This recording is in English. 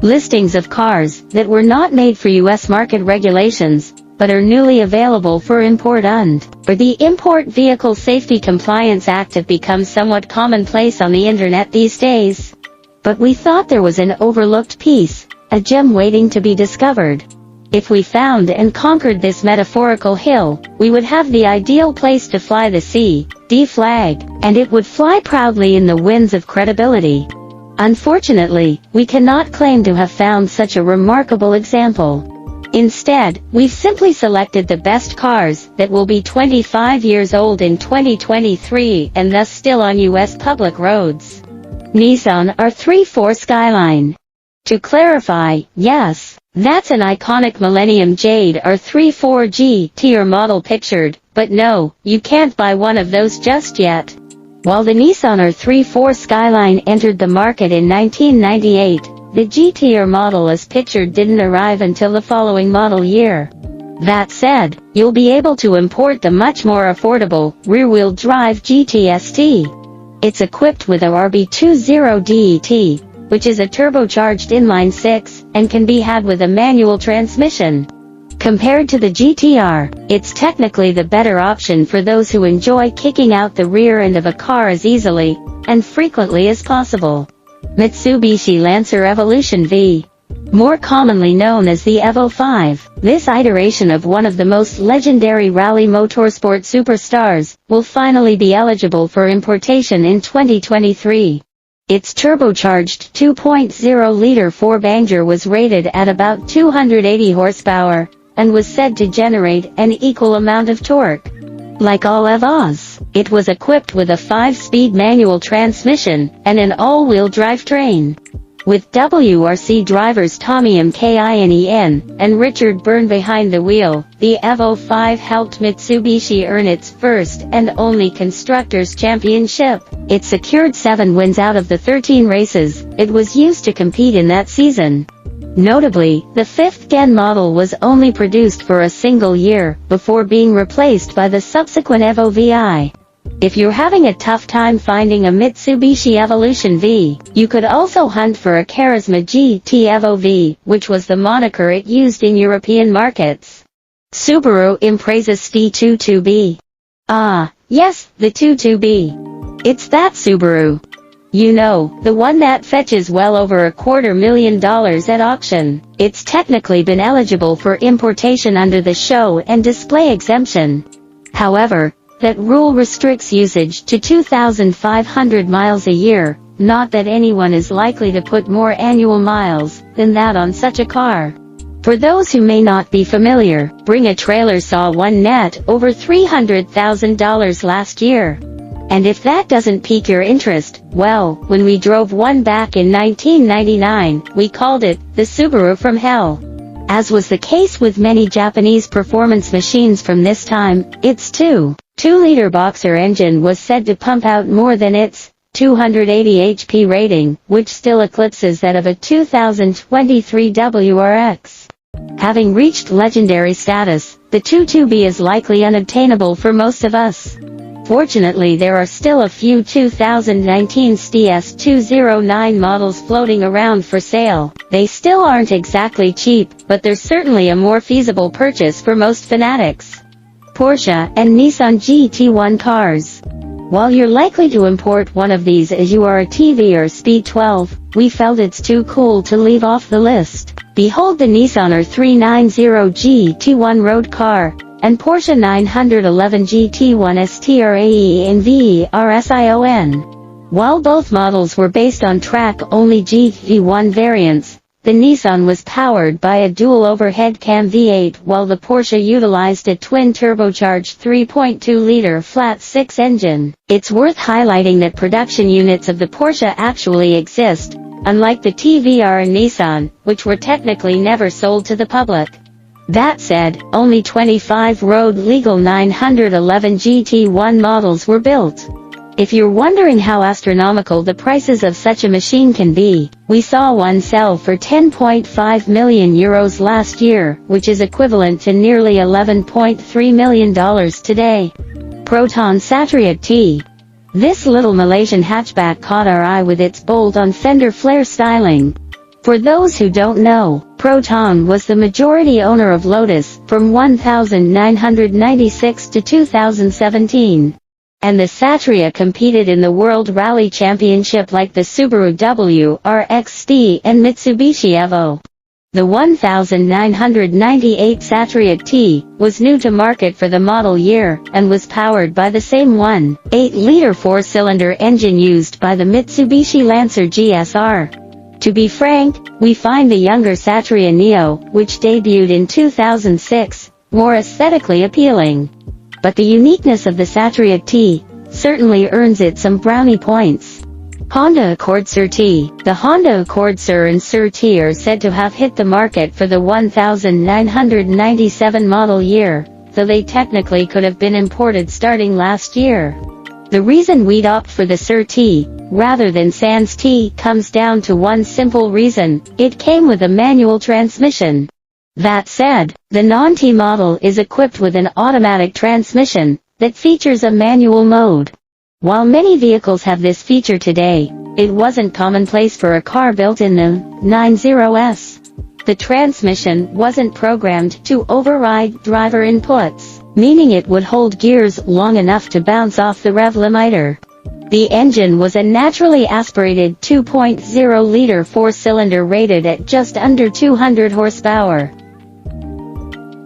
Listings of cars that were not made for U.S. market regulations, but are newly available for import or the Import Vehicle Safety Compliance Act have become somewhat commonplace on the internet these days. But we thought there was an overlooked piece, a gem waiting to be discovered. If we found and conquered this metaphorical hill, we would have the ideal place to fly the C.D. flag, and it would fly proudly in the winds of credibility. Unfortunately, we cannot claim to have found such a remarkable example. Instead, we've simply selected the best cars that will be 25 years old in 2023 and thus still on U.S. public roads. Nissan R34 Skyline. To clarify, yes, that's an iconic Millennium Jade R34 GT model pictured, but no, you can't buy one of those just yet. While the Nissan R34 Skyline entered the market in 1998, the GTR model as pictured didn't arrive until the following model year. That said, you'll be able to import the much more affordable, rear-wheel drive GT-ST. It's equipped with a RB20DET, which is a turbocharged inline-six, and can be had with a manual transmission. Compared to the GTR, it's technically the better option for those who enjoy kicking out the rear end of a car as easily and frequently as possible. Mitsubishi Lancer Evolution V. More commonly known as the Evo 5, this iteration of one of the most legendary rally motorsport superstars will finally be eligible for importation in 2023. Its turbocharged 2.0-liter four-banger was rated at about 280 horsepower, and was said to generate an equal amount of torque. Like all Evos, it was equipped with a 5-speed manual transmission and an all-wheel drivetrain. With WRC drivers Tommy Mkinen and Richard Byrne behind the wheel, the Evo 5 helped Mitsubishi earn its first and only Constructors' Championship. It secured 7 wins out of the 13 races it was used to compete in that season. Notably, the 5th-gen model was only produced for a single year, before being replaced by the subsequent Evo VI. If you're having a tough time finding a Mitsubishi Evolution V, you could also hunt for a Charisma GT Evo V, which was the moniker it used in European markets. Subaru Impreza ST22B. Ah, yes, the 22B. It's that Subaru. You know, the one that fetches well over $250,000 at auction. It's technically been eligible for importation under the show and display exemption. However, that rule restricts usage to 2,500 miles a year, not that anyone is likely to put more annual miles than that on such a car. For those who may not be familiar, Bring a Trailer saw one net over $300,000 last year. And if that doesn't pique your interest, well, when we drove one back in 1999, we called it the Subaru from Hell. As was the case with many Japanese performance machines from this time, its 2.2-liter boxer engine was said to pump out more than its 280 HP rating, which still eclipses that of a 2023 WRX. Having reached legendary status, the 22B is likely unobtainable for most of us. Fortunately, there are still a few 2019 STS209 models floating around for sale. They still aren't exactly cheap, but they're certainly a more feasible purchase for most fanatics. Porsche and Nissan GT1 cars. While you're likely to import one of these as you are a TV or Speed 12, we felt it's too cool to leave off the list. Behold the Nissan R390 GT1 road car, and Porsche 911 GT1 STRAE in VRSION. While both models were based on track-only GT1 variants, the Nissan was powered by a dual overhead cam V8 while the Porsche utilized a twin-turbocharged 3.2-liter flat-six engine. It's worth highlighting that production units of the Porsche actually exist, unlike the TVR and Nissan, which were technically never sold to the public. That said, only 25 road-legal 911 GT1 models were built. If you're wondering how astronomical the prices of such a machine can be, we saw one sell for €10.5 million last year, which is equivalent to nearly $11.3 million today. Proton Satria T. This little Malaysian hatchback caught our eye with its bolt-on fender flare styling. For those who don't know, Proton was the majority owner of Lotus from 1996 to 2017. And the Satria competed in the World Rally Championship like the Subaru WRX-T and Mitsubishi Evo. The 1998 Satria T was new to market for the model year and was powered by the same 1.8-liter four-cylinder engine used by the Mitsubishi Lancer GSR. To be frank, we find the younger Satria Neo, which debuted in 2006, more aesthetically appealing. But the uniqueness of the Satria T certainly earns it some brownie points. Honda Accord Sur T. The Honda Accord Sur and Sur T are said to have hit the market for the 1997 model year, though they technically could have been imported starting last year. The reason we'd opt for the Sur T, rather than Sans T, comes down to one simple reason: it came with a manual transmission. That said, the non-T model is equipped with an automatic transmission that features a manual mode. While many vehicles have this feature today, it wasn't commonplace for a car built in the 90s. The transmission wasn't programmed to override driver inputs, meaning it would hold gears long enough to bounce off the rev limiter. The engine was a naturally aspirated 2.0-liter four-cylinder rated at just under 200 horsepower.